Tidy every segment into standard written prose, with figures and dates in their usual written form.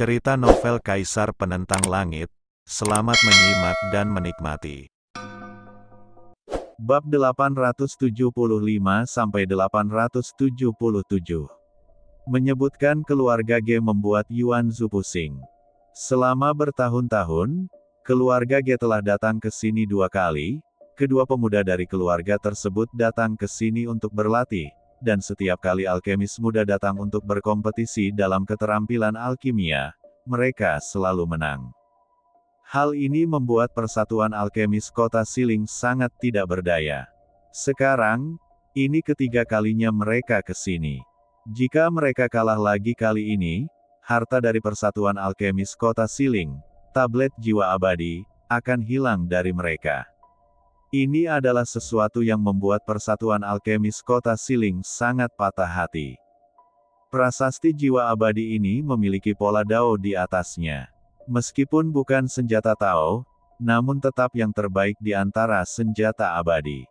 Cerita novel Kaisar Penentang Langit. Selamat menyimak dan menikmati. Bab 875-877 menyebutkan keluarga Ge membuat Yuan Zhu pusing. Selama bertahun-tahun, keluarga Ge telah datang ke sini 2 kali. Kedua pemuda dari keluarga tersebut datang ke sini untuk berlatih, dan setiap kali alkemis muda datang untuk berkompetisi dalam keterampilan alkimia, mereka selalu menang. Hal ini membuat persatuan alkemis kota Siling sangat tidak berdaya. Sekarang, ini ketiga kalinya mereka ke sini. Jika mereka kalah lagi kali ini, harta dari persatuan alkemis kota Siling, tablet jiwa abadi, akan hilang dari mereka. Ini adalah sesuatu yang membuat persatuan alkemis kota Siling sangat patah hati. Prasasti jiwa abadi ini memiliki pola Dao di atasnya. Meskipun bukan senjata Tao, namun tetap yang terbaik di antara senjata abadi.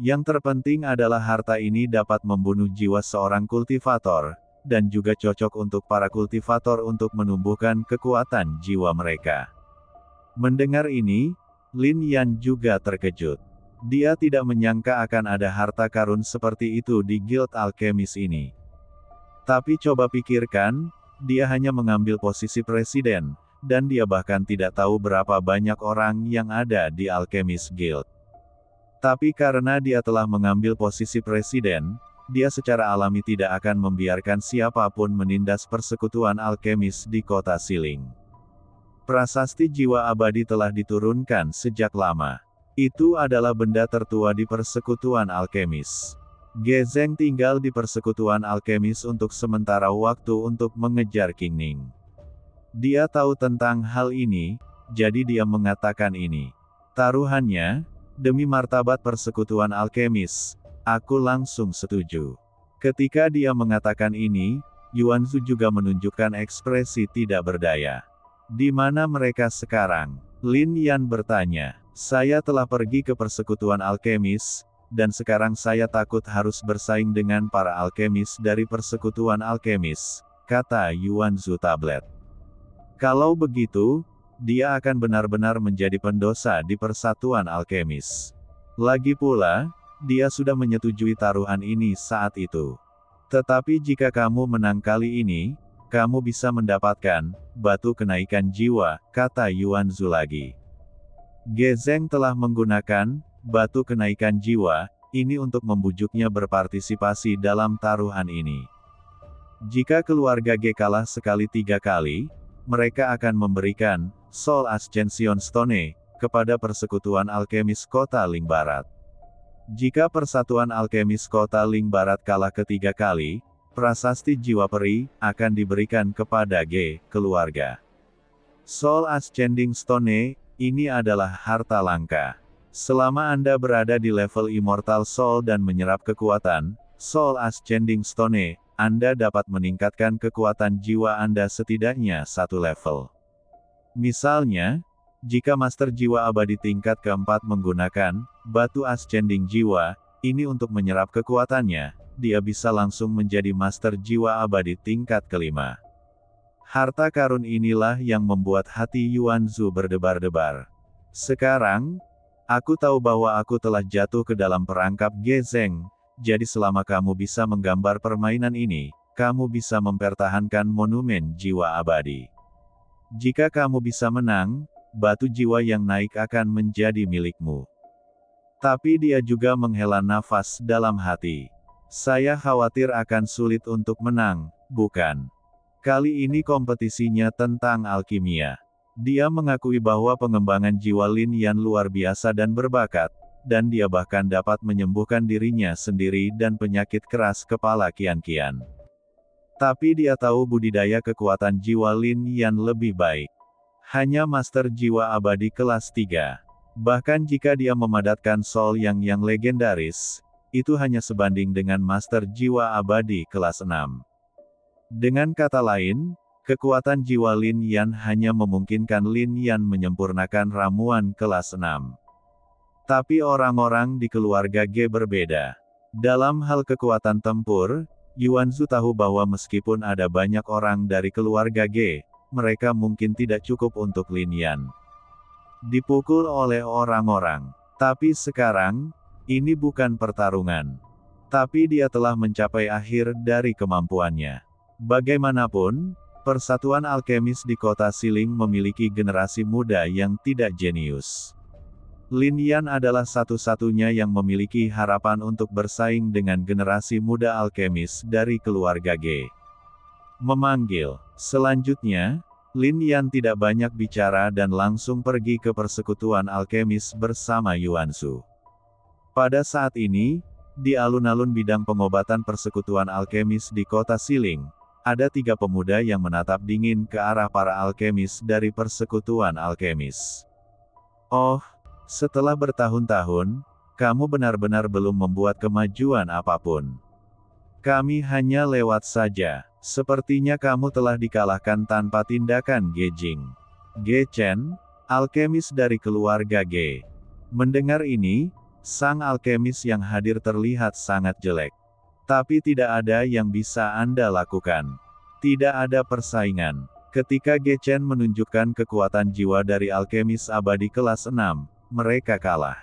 Yang terpenting adalah harta ini dapat membunuh jiwa seorang kultivator, dan juga cocok untuk para kultivator untuk menumbuhkan kekuatan jiwa mereka. Mendengar ini, Lin Yan juga terkejut. Dia tidak menyangka akan ada harta karun seperti itu di Guild Alkemis ini. Tapi coba pikirkan, dia hanya mengambil posisi presiden, dan dia bahkan tidak tahu berapa banyak orang yang ada di Alkemis Guild. Tapi karena dia telah mengambil posisi presiden, dia secara alami tidak akan membiarkan siapapun menindas persekutuan alkemis di kota Siling. Prasasti jiwa abadi telah diturunkan sejak lama. Itu adalah benda tertua di persekutuan alkemis. Ge Zeng tinggal di persekutuan alkemis untuk sementara waktu untuk mengejar King Ning. Dia tahu tentang hal ini, jadi dia mengatakan ini. Taruhannya, demi martabat persekutuan alkemis, aku langsung setuju. Ketika dia mengatakan ini, Yuan Zhu juga menunjukkan ekspresi tidak berdaya. Di mana mereka sekarang? Lin Yan bertanya. Saya telah pergi ke persekutuan alkemis, dan sekarang saya takut harus bersaing dengan para alkemis dari persekutuan alkemis, kata Yuan Zhu tablet. Kalau begitu, dia akan benar-benar menjadi pendosa di persatuan alkemis. Lagi pula, dia sudah menyetujui taruhan ini saat itu. Tetapi jika kamu menang kali ini, kamu bisa mendapatkan batu kenaikan jiwa, kata Yuan Zhu lagi. Ge Zeng telah menggunakan batu kenaikan jiwa ini untuk membujuknya berpartisipasi dalam taruhan ini. Jika keluarga Ge kalah sekali 3 kali, mereka akan memberikan Soul Ascension Stone kepada persekutuan alkemis kota Ling Barat. Jika persatuan alkemis kota Ling Barat kalah ketiga kali, prasasti jiwa peri akan diberikan kepada Ge keluarga. Soul Ascending Stone ini adalah harta langka. Selama Anda berada di level Immortal Soul dan menyerap kekuatan Soul Ascending Stone, Anda dapat meningkatkan kekuatan jiwa Anda setidaknya 1 level. Misalnya, jika Master Jiwa Abadi tingkat keempat menggunakan batu Ascending Jiwa ini untuk menyerap kekuatannya, dia bisa langsung menjadi Master Jiwa Abadi tingkat kelima. Harta karun inilah yang membuat hati Yuan Zhu berdebar-debar. Sekarang, aku tahu bahwa aku telah jatuh ke dalam perangkap Ge Zeng, jadi selama kamu bisa menggambar permainan ini, kamu bisa mempertahankan monumen jiwa abadi. Jika kamu bisa menang, batu jiwa yang naik akan menjadi milikmu. Tapi dia juga menghela nafas dalam hati. Saya khawatir akan sulit untuk menang, bukan? Kali ini kompetisinya tentang alkimia. Dia mengakui bahwa pengembangan jiwa Lin Yan luar biasa dan berbakat, dan dia bahkan dapat menyembuhkan dirinya sendiri dan penyakit keras kepala kian-kian. Tapi dia tahu budidaya kekuatan jiwa Lin Yan lebih baik. Hanya Master Jiwa Abadi kelas 3. Bahkan jika dia memadatkan Soul yang legendaris, itu hanya sebanding dengan Master Jiwa Abadi kelas 6. Dengan kata lain, kekuatan jiwa Lin Yan hanya memungkinkan Lin Yan menyempurnakan ramuan kelas 6. Tapi orang-orang di keluarga Ge berbeda. Dalam hal kekuatan tempur, Yuan Zhu tahu bahwa meskipun ada banyak orang dari keluarga Ge, mereka mungkin tidak cukup untuk Lin Yan. Dipukul oleh orang-orang. Tapi sekarang, ini bukan pertarungan. Tapi dia telah mencapai akhir dari kemampuannya. Bagaimanapun, Persatuan Alkemis di Kota Siling memiliki generasi muda yang tidak jenius. Lin Yan adalah satu-satunya yang memiliki harapan untuk bersaing dengan generasi muda alkemis dari keluarga Ge. Memanggil. Selanjutnya, Lin Yan tidak banyak bicara dan langsung pergi ke persekutuan alkemis bersama Yuan Shu. Pada saat ini, di alun-alun bidang pengobatan persekutuan alkemis di Kota Siling, ada 3 pemuda yang menatap dingin ke arah para alkemis dari persekutuan alkemis. Oh, setelah bertahun-tahun, kamu benar-benar belum membuat kemajuan apapun. Kami hanya lewat saja. Sepertinya kamu telah dikalahkan tanpa tindakan Ge Jing. Ge Chen, alkemis dari keluarga Ge. Mendengar ini, sang alkemis yang hadir terlihat sangat jelek. Tapi tidak ada yang bisa Anda lakukan. Tidak ada persaingan. Ketika Ge Chen menunjukkan kekuatan jiwa dari alkemis abadi kelas 6, mereka kalah.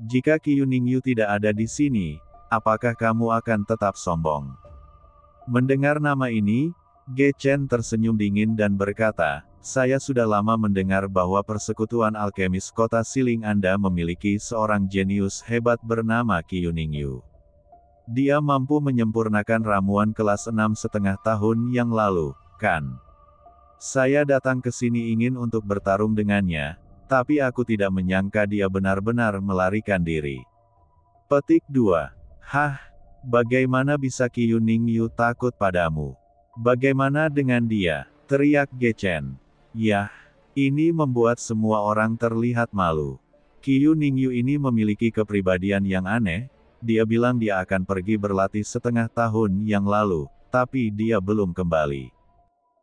Jika Qiu Ningyu tidak ada di sini, apakah kamu akan tetap sombong? Mendengar nama ini, Ge Chen tersenyum dingin dan berkata, saya sudah lama mendengar bahwa persekutuan alkemis Kota Siling Anda memiliki seorang jenius hebat bernama Qiu Ningyu. Dia mampu menyempurnakan ramuan kelas 6,5 tahun yang lalu, kan? Saya datang ke sini ingin untuk bertarung dengannya, tapi aku tidak menyangka dia benar-benar melarikan diri. Petik 2. Hah? Bagaimana bisa Qiu Ningyu takut padamu? Bagaimana dengan dia? Teriak Ge Chen. Yah, ini membuat semua orang terlihat malu. Qiu Ningyu ini memiliki kepribadian yang aneh, dia bilang dia akan pergi berlatih setengah tahun yang lalu, tapi dia belum kembali.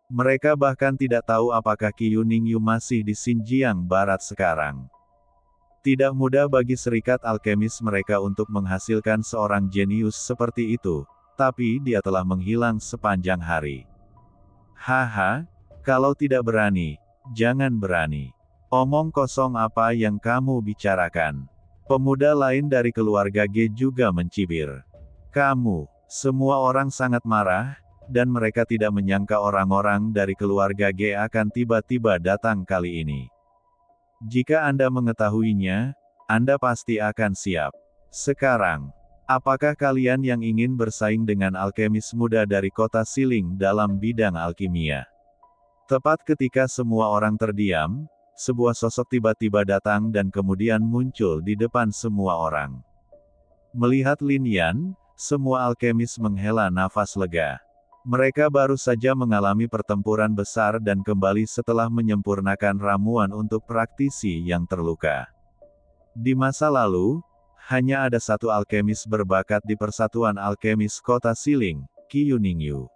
Mereka bahkan tidak tahu apakah Qiu Ningyu masih di Xinjiang Barat sekarang. Tidak mudah bagi serikat alkemis mereka untuk menghasilkan seorang jenius seperti itu, tapi dia telah menghilang sepanjang hari. Haha, kalau tidak berani, jangan berani. Omong kosong apa yang kamu bicarakan. Pemuda lain dari keluarga Ge juga mencibir. Kamu, semua orang sangat marah, dan mereka tidak menyangka orang-orang dari keluarga Ge akan tiba-tiba datang kali ini. Jika Anda mengetahuinya, Anda pasti akan siap. Sekarang, apakah kalian yang ingin bersaing dengan alkemis muda dari Kota Siling dalam bidang alkimia? Tepat ketika semua orang terdiam, sebuah sosok tiba-tiba datang dan kemudian muncul di depan semua orang. Melihat Lin Yan, semua alkemis menghela nafas lega. Mereka baru saja mengalami pertempuran besar dan kembali setelah menyempurnakan ramuan untuk praktisi yang terluka. Di masa lalu, hanya ada satu alkemis berbakat di Persatuan Alkemis Kota Siling, Qiu Ningyu.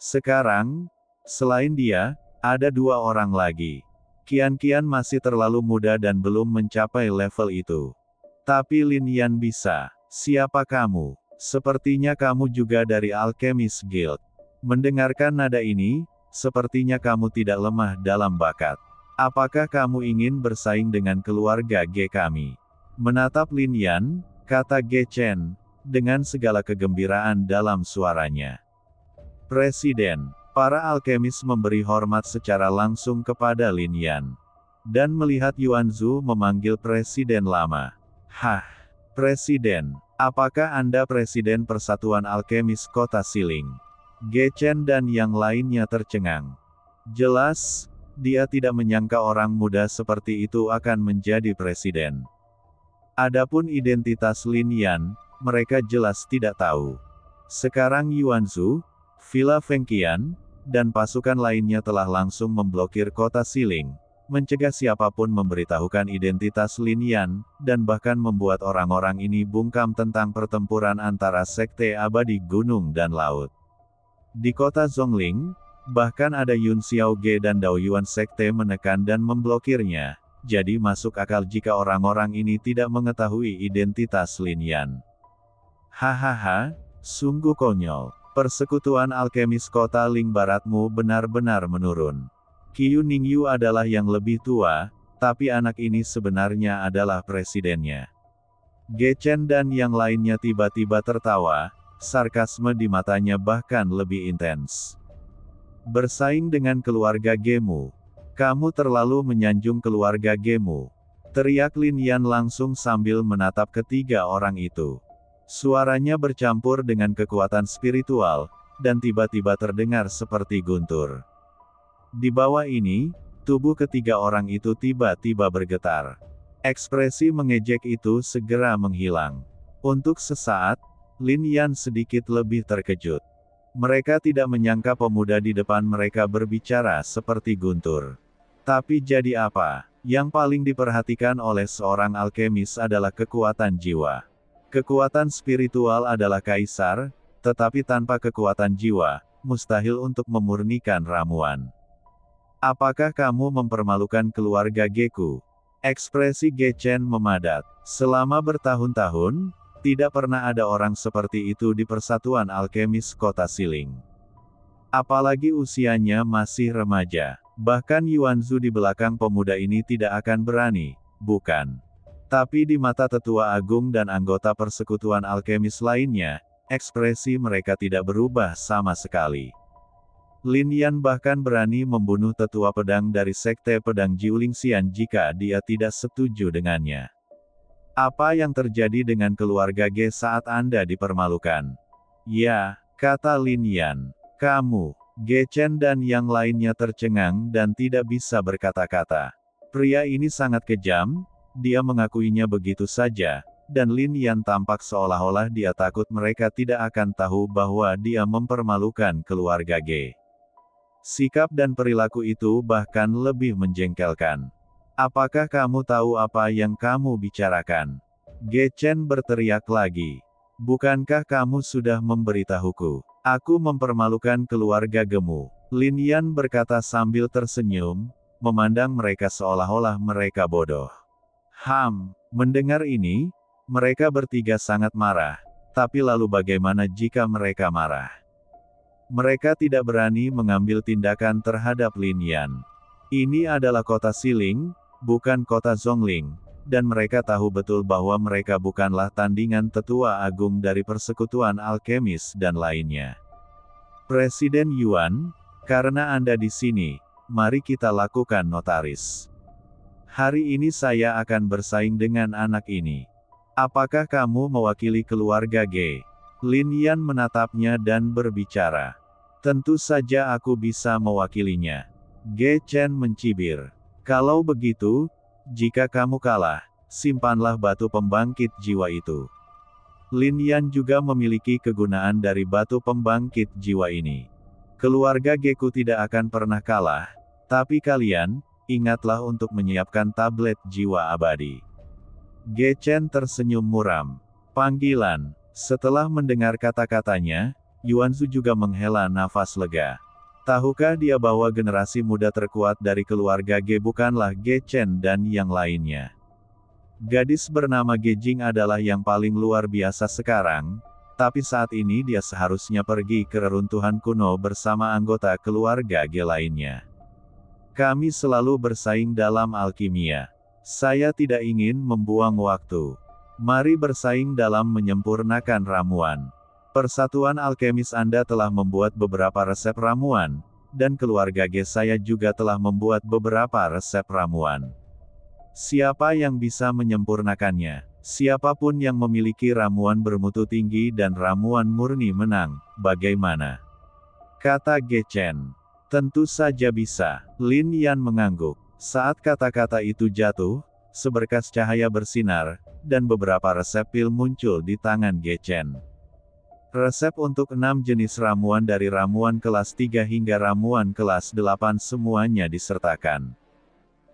Sekarang, selain dia, ada 2 orang lagi. Qian masih terlalu muda dan belum mencapai level itu. Tapi Lin Yan bisa. Siapa kamu? Sepertinya kamu juga dari Alchemist Guild. Mendengarkan nada ini, sepertinya kamu tidak lemah dalam bakat. Apakah kamu ingin bersaing dengan keluarga Ge kami? Menatap Lin Yan, kata Ge Chen, dengan segala kegembiraan dalam suaranya. Presiden, para alkemis memberi hormat secara langsung kepada Lin Yan. Dan melihat Yuan Zhu memanggil presiden lama. Hah, presiden. Apakah Anda Presiden Persatuan Alkemis Kota Siling? Ge Chen dan yang lainnya tercengang. Jelas, dia tidak menyangka orang muda seperti itu akan menjadi presiden. Adapun identitas Lin Yan, mereka jelas tidak tahu. Sekarang Yuan Zhu, Villa Fengqian, dan pasukan lainnya telah langsung memblokir Kota Siling, mencegah siapapun memberitahukan identitas Lin Yan, dan bahkan membuat orang-orang ini bungkam tentang pertempuran antara Sekte Abadi Gunung dan Laut. Di kota Zhongling, bahkan ada Yun Xiaoge dan Dao Yuan Sekte menekan dan memblokirnya, jadi masuk akal jika orang-orang ini tidak mengetahui identitas Lin Yan. Hahaha, sungguh konyol. Persekutuan alkemis kota Ling Baratmu benar-benar menurun. Qiu Ningyu adalah yang lebih tua, tapi anak ini sebenarnya adalah presidennya. Ge Chen dan yang lainnya tiba-tiba tertawa, sarkasme di matanya bahkan lebih intens. Bersaing dengan keluarga Gemu. Kamu terlalu menyanjung keluarga Gemu. Teriak Lin Yan langsung sambil menatap ketiga orang itu. Suaranya bercampur dengan kekuatan spiritual, dan tiba-tiba terdengar seperti guntur. Di bawah ini, tubuh ketiga orang itu tiba-tiba bergetar. Ekspresi mengejek itu segera menghilang. Untuk sesaat, Lin Yan sedikit lebih terkejut. Mereka tidak menyangka pemuda di depan mereka berbicara seperti guntur. Tapi jadi apa? Yang paling diperhatikan oleh seorang alkemis adalah kekuatan jiwa. Kekuatan spiritual adalah kaisar, tetapi tanpa kekuatan jiwa, mustahil untuk memurnikan ramuan. Apakah kamu mempermalukan keluarga Geku? Ekspresi Ge Chen memadat. Selama bertahun-tahun, tidak pernah ada orang seperti itu di Persatuan Alkemis Kota Siling. Apalagi usianya masih remaja. Bahkan Yuanzu di belakang pemuda ini tidak akan berani, bukan? Tapi di mata tetua agung dan anggota persekutuan alkemis lainnya, ekspresi mereka tidak berubah sama sekali. Lin Yan bahkan berani membunuh tetua pedang dari sekte pedang Jiulingxian jika dia tidak setuju dengannya. Apa yang terjadi dengan keluarga Ge saat Anda dipermalukan? Ya, kata Lin Yan. Kamu, Ge Chen dan yang lainnya tercengang dan tidak bisa berkata-kata. Pria ini sangat kejam. Dia mengakuinya begitu saja, dan Lin Yan tampak seolah-olah dia takut mereka tidak akan tahu bahwa dia mempermalukan keluarga Ge. Sikap dan perilaku itu bahkan lebih menjengkelkan. Apakah kamu tahu apa yang kamu bicarakan? Ge Chen berteriak lagi. Bukankah kamu sudah memberitahuku? Aku mempermalukan keluarga Gemu. Lin Yan berkata sambil tersenyum, memandang mereka seolah-olah mereka bodoh. Mendengar ini, mereka bertiga sangat marah. Tapi lalu bagaimana jika mereka marah? Mereka tidak berani mengambil tindakan terhadap Lin Yan. Ini adalah kota Siling, bukan kota Zhongling, dan mereka tahu betul bahwa mereka bukanlah tandingan tetua agung dari persekutuan alkemis dan lainnya. Presiden Yuan, karena Anda di sini, mari kita lakukan notaris. Hari ini saya akan bersaing dengan anak ini. Apakah kamu mewakili keluarga Ge? Lin Yan menatapnya dan berbicara. Tentu saja aku bisa mewakilinya. Ge Chen mencibir. Kalau begitu, jika kamu kalah, simpanlah batu pembangkit jiwa itu. Lin Yan juga memiliki kegunaan dari batu pembangkit jiwa ini. Keluarga Geku tidak akan pernah kalah, tapi kalian, ingatlah untuk menyiapkan tablet jiwa abadi. Ge Chen tersenyum muram. Panggilan. Setelah mendengar kata-katanya, Yuanzu juga menghela nafas lega. Tahukah dia bahwa generasi muda terkuat dari keluarga Ge bukanlah Ge Chen dan yang lainnya? Gadis bernama Ge Jing adalah yang paling luar biasa sekarang, tapi saat ini dia seharusnya pergi ke reruntuhan kuno bersama anggota keluarga Ge lainnya. Kami selalu bersaing dalam alkimia. Saya tidak ingin membuang waktu. Mari bersaing dalam menyempurnakan ramuan. Persatuan alkemis Anda telah membuat beberapa resep ramuan, dan keluarga Ge saya juga telah membuat beberapa resep ramuan. Siapa yang bisa menyempurnakannya? Siapapun yang memiliki ramuan bermutu tinggi dan ramuan murni menang, bagaimana? Kata Ge Chen. Tentu saja bisa. Lin Yan mengangguk. Saat kata-kata itu jatuh, seberkas cahaya bersinar, dan beberapa resep pil muncul di tangan Ge Chen. Resep untuk 6 jenis ramuan dari ramuan kelas 3 hingga ramuan kelas 8 semuanya disertakan.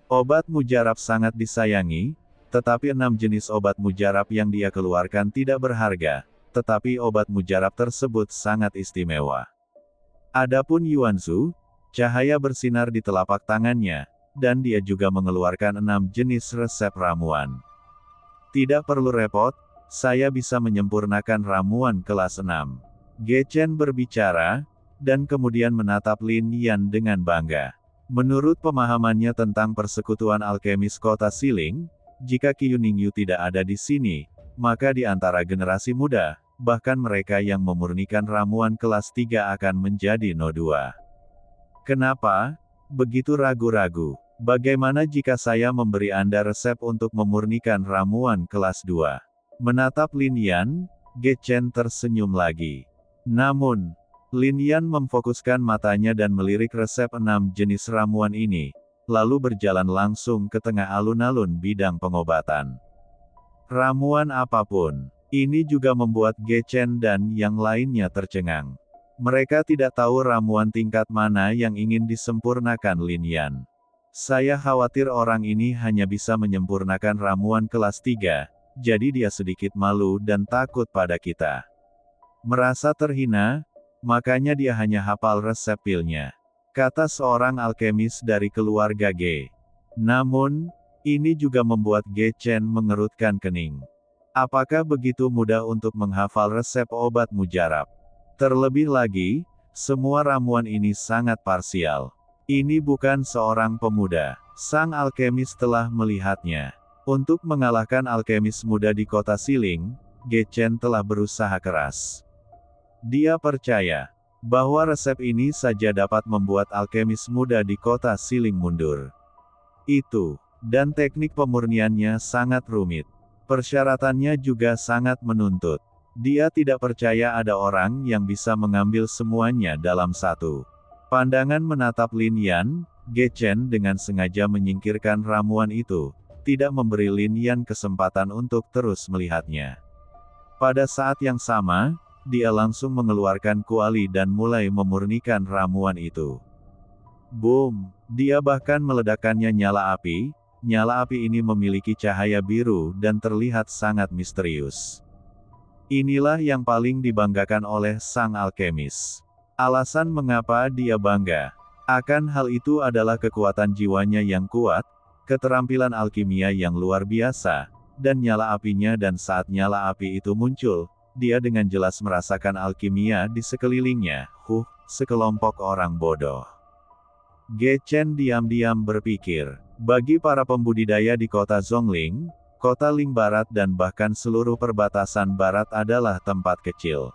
Obat mujarab sangat disayangi, tetapi 6 jenis obat mujarab yang dia keluarkan tidak berharga, tetapi obat mujarab tersebut sangat istimewa. Adapun Yuanzu, cahaya bersinar di telapak tangannya, dan dia juga mengeluarkan 6 jenis resep ramuan. Tidak perlu repot, saya bisa menyempurnakan ramuan kelas 6. Ge Chen berbicara, dan kemudian menatap Lin Yan dengan bangga. Menurut pemahamannya tentang persekutuan alkemis kota Siling, jika Qiu Ningyu tidak ada di sini, maka di antara generasi muda, bahkan mereka yang memurnikan ramuan kelas 3 akan menjadi No 2. Kenapa begitu ragu-ragu? Bagaimana jika saya memberi Anda resep untuk memurnikan ramuan kelas 2? Menatap Lin Yan, Ge Chen tersenyum lagi. Namun, Lin Yan memfokuskan matanya dan melirik resep 6 jenis ramuan ini, lalu berjalan langsung ke tengah alun-alun bidang pengobatan. Ramuan apapun, ini juga membuat Ge Chen dan yang lainnya tercengang. Mereka tidak tahu ramuan tingkat mana yang ingin disempurnakan Lin Yan. Saya khawatir orang ini hanya bisa menyempurnakan ramuan kelas 3, jadi dia sedikit malu dan takut pada kita. Merasa terhina, makanya dia hanya hafal resep pilnya, kata seorang alkemis dari keluarga Ge. Namun, ini juga membuat Ge Chen mengerutkan kening. Apakah begitu mudah untuk menghafal resep obat mujarab? Terlebih lagi, semua ramuan ini sangat parsial. Ini bukan seorang pemuda. Sang alkemis telah melihatnya. Untuk mengalahkan alkemis muda di kota Siling, Ge Chen telah berusaha keras. Dia percaya bahwa resep ini saja dapat membuat alkemis muda di kota Siling mundur. Dan teknik pemurniannya sangat rumit. Persyaratannya juga sangat menuntut. Dia tidak percaya ada orang yang bisa mengambil semuanya dalam satu. Pandangan menatap Lin Yan, Ge Chen dengan sengaja menyingkirkan ramuan itu, tidak memberi Lin Yan kesempatan untuk terus melihatnya. Pada saat yang sama, dia langsung mengeluarkan kuali dan mulai memurnikan ramuan itu. Boom! Dia bahkan meledakkannya nyala api. Nyala api ini memiliki cahaya biru dan terlihat sangat misterius. Inilah yang paling dibanggakan oleh sang alkemis. Alasan mengapa dia bangga akan hal itu adalah kekuatan jiwanya yang kuat, keterampilan alkimia yang luar biasa, dan nyala apinya. Dan saat nyala api itu muncul, dia dengan jelas merasakan alkimia di sekelilingnya. Sekelompok orang bodoh. Ge Chen diam-diam berpikir, bagi para pembudidaya di kota Zhongling, kota Ling Barat dan bahkan seluruh perbatasan barat adalah tempat kecil.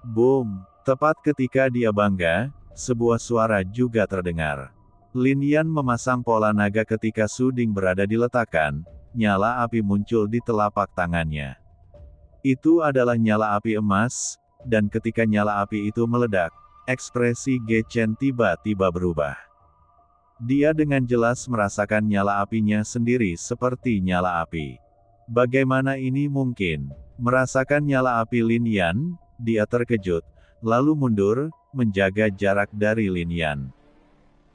Boom! Tepat ketika dia bangga, sebuah suara juga terdengar. Lin Yan memasang pola naga ketika Su Ding berada diletakkan, nyala api muncul di telapak tangannya. Itu adalah nyala api emas, dan ketika nyala api itu meledak, ekspresi Ge Chen tiba-tiba berubah. Dia dengan jelas merasakan nyala apinya sendiri seperti nyala api. Bagaimana ini mungkin? Merasakan nyala api Lin Yan, dia terkejut, lalu mundur, menjaga jarak dari Lin Yan.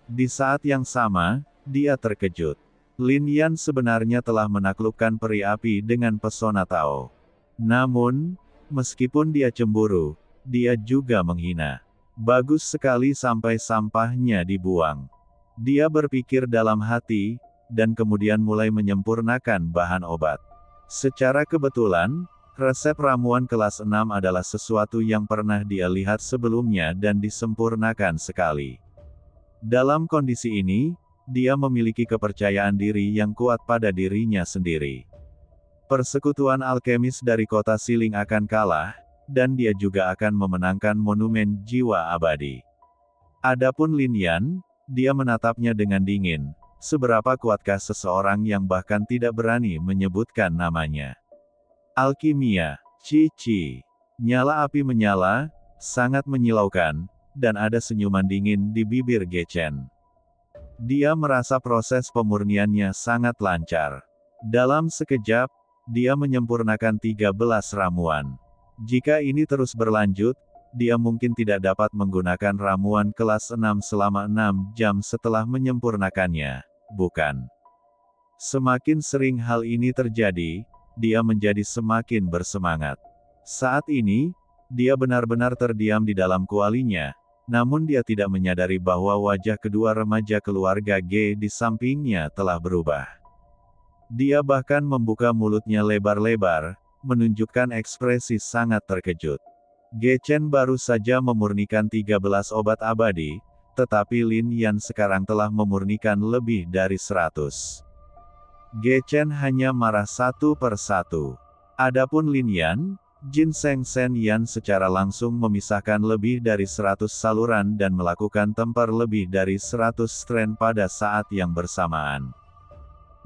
Di saat yang sama, dia terkejut. Lin Yan sebenarnya telah menaklukkan peri api dengan pesona Tao. Namun, meskipun dia cemburu, dia juga menghina. Bagus sekali sampai sampahnya dibuang. Dia berpikir dalam hati, dan kemudian mulai menyempurnakan bahan obat. Secara kebetulan, resep ramuan kelas 6 adalah sesuatu yang pernah dia lihat sebelumnya dan disempurnakan sekali. Dalam kondisi ini, dia memiliki kepercayaan diri yang kuat pada dirinya sendiri. Persekutuan alkemis dari kota Siling akan kalah, dan dia juga akan memenangkan monumen jiwa abadi. Adapun Lin Yan, dia menatapnya dengan dingin. Seberapa kuatkah seseorang yang bahkan tidak berani menyebutkan namanya? Alkimia, Cici. Nyala api menyala, sangat menyilaukan, dan ada senyuman dingin di bibir Ge Chen. Dia merasa proses pemurniannya sangat lancar. Dalam sekejap, dia menyempurnakan 13 ramuan. Jika ini terus berlanjut, dia mungkin tidak dapat menggunakan ramuan kelas 6 selama 6 jam setelah menyempurnakannya, bukan? Semakin sering hal ini terjadi, dia menjadi semakin bersemangat. Saat ini, dia benar-benar terdiam di dalam kualinya, namun dia tidak menyadari bahwa wajah kedua remaja keluarga Ge di sampingnya telah berubah. Dia bahkan membuka mulutnya lebar-lebar, menunjukkan ekspresi sangat terkejut. Gechen baru saja memurnikan 13 obat abadi, tetapi Lin Yan sekarang telah memurnikan lebih dari 100. Gechen hanya marah satu per satu. Adapun Lin Yan, Jin Seng Sen Yan secara langsung memisahkan lebih dari 100 saluran dan melakukan tempar lebih dari 100 strand pada saat yang bersamaan.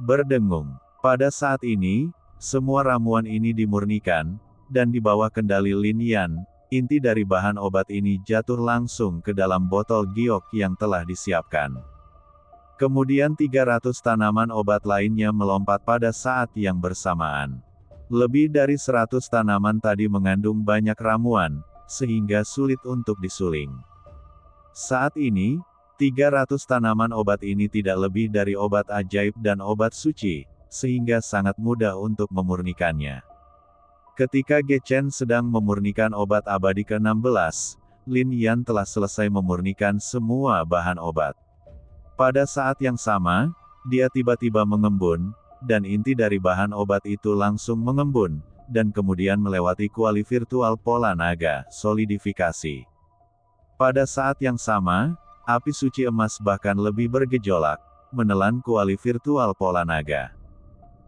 Berdengung. Pada saat ini, semua ramuan ini dimurnikan, dan di bawah kendali Lin Yan, inti dari bahan obat ini jatuh langsung ke dalam botol giok yang telah disiapkan. Kemudian 300 tanaman obat lainnya melompat pada saat yang bersamaan. Lebih dari 100 tanaman tadi mengandung banyak ramuan, sehingga sulit untuk disuling. Saat ini, 300 tanaman obat ini tidak lebih dari obat ajaib dan obat suci, sehingga sangat mudah untuk memurnikannya. Ketika Gechen sedang memurnikan obat abadi ke-16, Lin Yan telah selesai memurnikan semua bahan obat. Pada saat yang sama, dia tiba-tiba mengembun, dan inti dari bahan obat itu langsung mengembun, dan kemudian melewati kuali virtual pola naga, solidifikasi. Pada saat yang sama, api suci emas bahkan lebih bergejolak, menelan kuali virtual pola naga.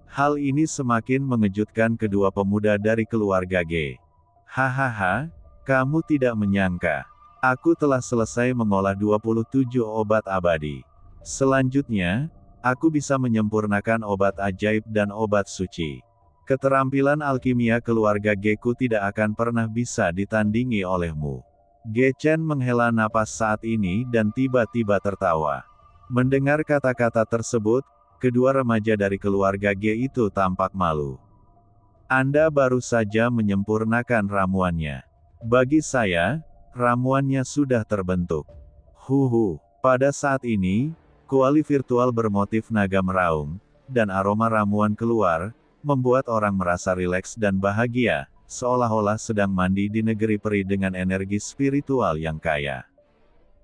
Hal ini semakin mengejutkan kedua pemuda dari keluarga Ge. Hahaha, kamu tidak menyangka. Aku telah selesai mengolah 27 obat abadi. Selanjutnya, aku bisa menyempurnakan obat ajaib dan obat suci. Keterampilan alkimia keluarga Geku tidak akan pernah bisa ditandingi olehmu. Gechen menghela napas saat ini dan tiba-tiba tertawa. Mendengar kata-kata tersebut, kedua remaja dari keluarga Ge itu tampak malu. Anda baru saja menyempurnakan ramuannya. Bagi saya, ramuannya sudah terbentuk. Pada saat ini, kuali virtual bermotif naga meraung, dan aroma ramuan keluar, membuat orang merasa rileks dan bahagia, seolah-olah sedang mandi di negeri peri dengan energi spiritual yang kaya.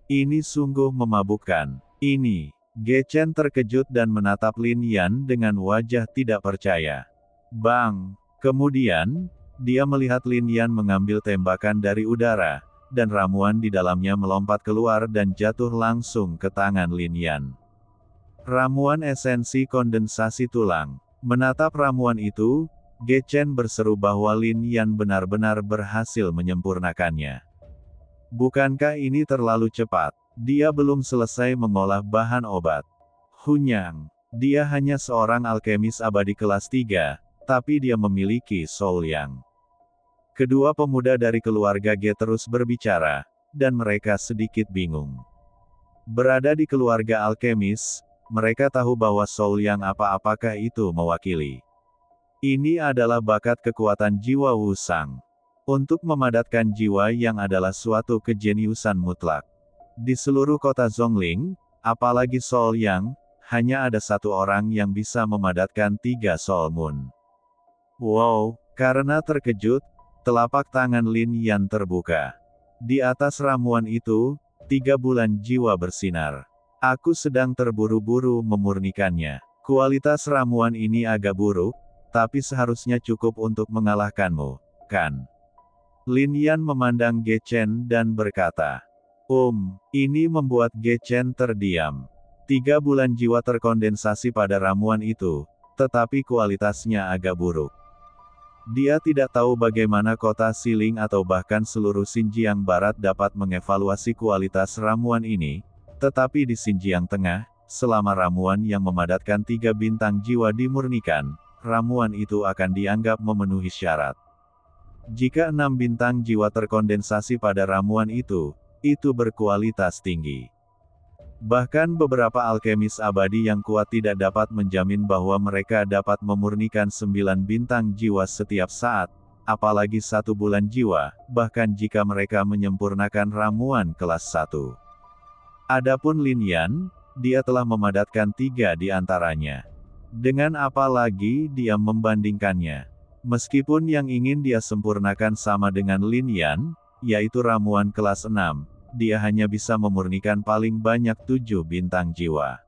Ini sungguh memabukkan. Ini. Gechen terkejut dan menatap Lin Yan dengan wajah tidak percaya. Bang! Kemudian, dia melihat Lin Yan mengambil tembakan dari udara, dan ramuan di dalamnya melompat keluar dan jatuh langsung ke tangan Lin Yan. Ramuan esensi kondensasi tulang. Menatap ramuan itu, Gechen berseru bahwa Lin Yan benar-benar berhasil menyempurnakannya. Bukankah ini terlalu cepat? Dia belum selesai mengolah bahan obat. Hunyang. Dia hanya seorang alkemis abadi kelas 3, tapi dia memiliki soul yang. Kedua pemuda dari keluarga Ge terus berbicara, dan mereka sedikit bingung. Berada di keluarga alkemis, mereka tahu bahwa soul yang apa-apakah itu mewakili. Ini adalah bakat kekuatan jiwa Wusang. Untuk memadatkan jiwa yang adalah suatu kejeniusan mutlak. Di seluruh kota Zhongling, apalagi Soul Yang, hanya ada satu orang yang bisa memadatkan 3 Soul Moon. Wow, karena terkejut, telapak tangan Lin Yan terbuka. Di atas ramuan itu, 3 bulan jiwa bersinar. Aku sedang terburu-buru memurnikannya. Kualitas ramuan ini agak buruk, tapi seharusnya cukup untuk mengalahkanmu, kan? Lin Yan memandang Gechen dan berkata. Ini membuat Gechen terdiam. 3 bulan jiwa terkondensasi pada ramuan itu, tetapi kualitasnya agak buruk. Dia tidak tahu bagaimana kota Siling atau bahkan seluruh Xinjiang Barat dapat mengevaluasi kualitas ramuan ini, tetapi di Xinjiang Tengah, selama ramuan yang memadatkan 3 bintang jiwa dimurnikan, ramuan itu akan dianggap memenuhi syarat. Jika 6 bintang jiwa terkondensasi pada ramuan itu berkualitas tinggi. Bahkan beberapa alkemis abadi yang kuat tidak dapat menjamin bahwa mereka dapat memurnikan 9 bintang jiwa setiap saat, apalagi 1 bulan jiwa, bahkan jika mereka menyempurnakan ramuan kelas 1. Adapun Lin Yan, dia telah memadatkan 3 di antaranya. Dengan apa lagi dia membandingkannya? Meskipun yang ingin dia sempurnakan sama dengan Lin Yan, yaitu ramuan kelas 6, dia hanya bisa memurnikan paling banyak 7 bintang jiwa.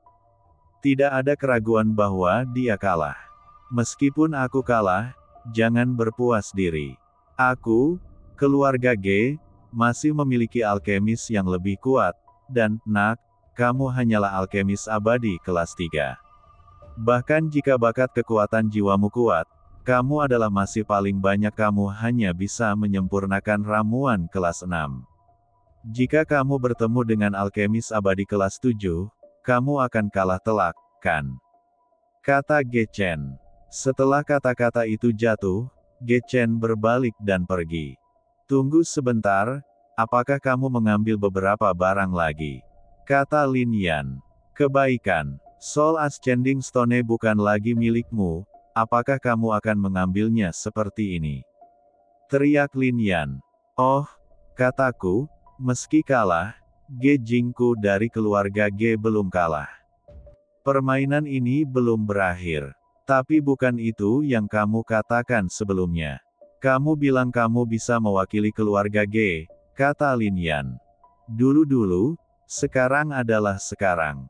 Tidak ada keraguan bahwa dia kalah. Meskipun aku kalah, jangan berpuas diri. Keluarga Ge masih memiliki alkemis yang lebih kuat, dan, nak, kamu hanyalah alkemis abadi kelas 3. Bahkan jika bakat kekuatan jiwamu kuat, kamu adalah masih paling banyak kamu hanya bisa menyempurnakan ramuan kelas 6. Jika kamu bertemu dengan alkemis abadi kelas 7, kamu akan kalah telak, kan? Kata Ge Chen. Setelah kata-kata itu jatuh, Ge Chen berbalik dan pergi. Tunggu sebentar, apakah kamu mengambil beberapa barang lagi? Kata Lin Yan. Kebaikan, Soul Ascending Stone bukan lagi milikmu, apakah kamu akan mengambilnya seperti ini? Teriak Lin Yan. Oh, kataku, meski kalah, Ge Jingku dari keluarga Ge belum kalah. Permainan ini belum berakhir. Tapi bukan itu yang kamu katakan sebelumnya. Kamu bilang kamu bisa mewakili keluarga Ge, kata Lin Yan. Dulu-dulu, sekarang adalah sekarang.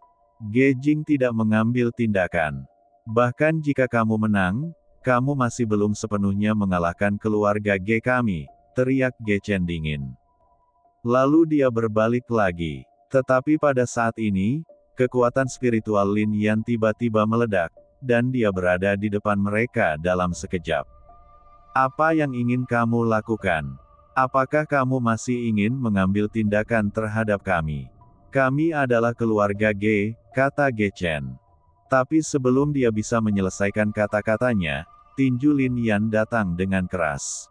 Ge Jing tidak mengambil tindakan. Bahkan jika kamu menang, kamu masih belum sepenuhnya mengalahkan keluarga Ge kami, teriak Ge Chen dingin. Lalu dia berbalik lagi. Tetapi pada saat ini, kekuatan spiritual Lin Yan tiba-tiba meledak, dan dia berada di depan mereka dalam sekejap. Apa yang ingin kamu lakukan? Apakah kamu masih ingin mengambil tindakan terhadap kami? Kami adalah keluarga Ge, kata Ge Chen. Tapi sebelum dia bisa menyelesaikan kata-katanya, tinju Lin Yan datang dengan keras.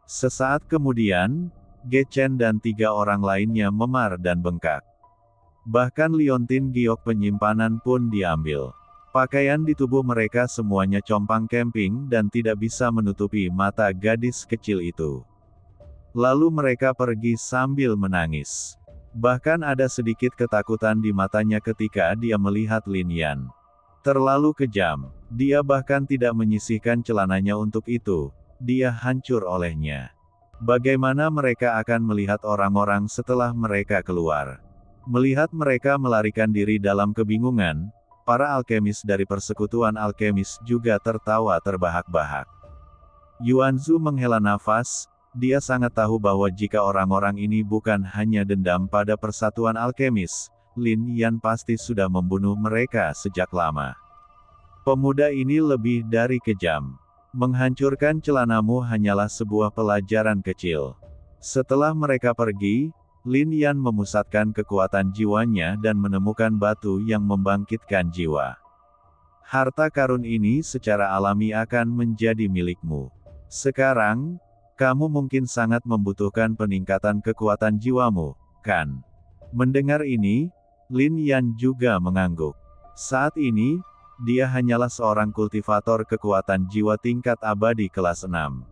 Sesaat kemudian, Ge Chen dan 3 orang lainnya memar dan bengkak. Bahkan liontin giok penyimpanan pun diambil. Pakaian di tubuh mereka semuanya compang camping dan tidak bisa menutupi mata gadis kecil itu. Lalu mereka pergi sambil menangis. Bahkan ada sedikit ketakutan di matanya ketika dia melihat Lin Yan. Terlalu kejam. Dia bahkan tidak menyisihkan celananya untuk itu. Dia hancur olehnya. Bagaimana mereka akan melihat orang-orang setelah mereka keluar? Melihat mereka melarikan diri dalam kebingungan, para alkemis dari persekutuan alkemis juga tertawa terbahak-bahak. Yuanzu menghela nafas, dia sangat tahu bahwa jika orang-orang ini bukan hanya dendam pada persatuan alkemis, Lin Yan pasti sudah membunuh mereka sejak lama. Pemuda ini lebih dari kejam. Menghancurkan celanamu hanyalah sebuah pelajaran kecil. Setelah mereka pergi, Lin Yan memusatkan kekuatan jiwanya dan menemukan batu yang membangkitkan jiwa. Harta karun ini secara alami akan menjadi milikmu. Sekarang, kamu mungkin sangat membutuhkan peningkatan kekuatan jiwamu, kan? Mendengar ini, Lin Yan juga mengangguk. Saat ini, dia hanyalah seorang kultivator kekuatan jiwa tingkat abadi kelas 6.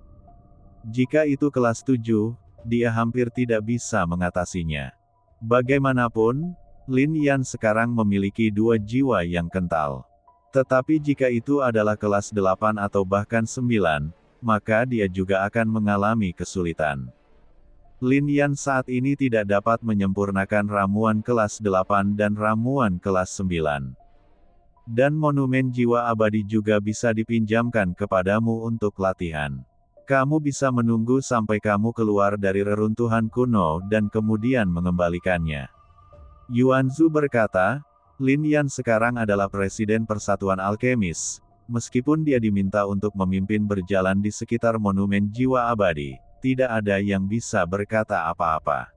Jika itu kelas 7, dia hampir tidak bisa mengatasinya. Bagaimanapun, Lin Yan sekarang memiliki 2 jiwa yang kental. Tetapi jika itu adalah kelas 8 atau bahkan 9, maka dia juga akan mengalami kesulitan. Lin Yan saat ini tidak dapat menyempurnakan ramuan kelas 8 dan ramuan kelas 9. Dan monumen jiwa abadi juga bisa dipinjamkan kepadamu untuk latihan. Kamu bisa menunggu sampai kamu keluar dari reruntuhan kuno dan kemudian mengembalikannya. Yuanzu berkata, Lin Yan sekarang adalah presiden Persatuan Alkemis. Meskipun dia diminta untuk memimpin berjalan di sekitar monumen jiwa abadi, tidak ada yang bisa berkata apa-apa.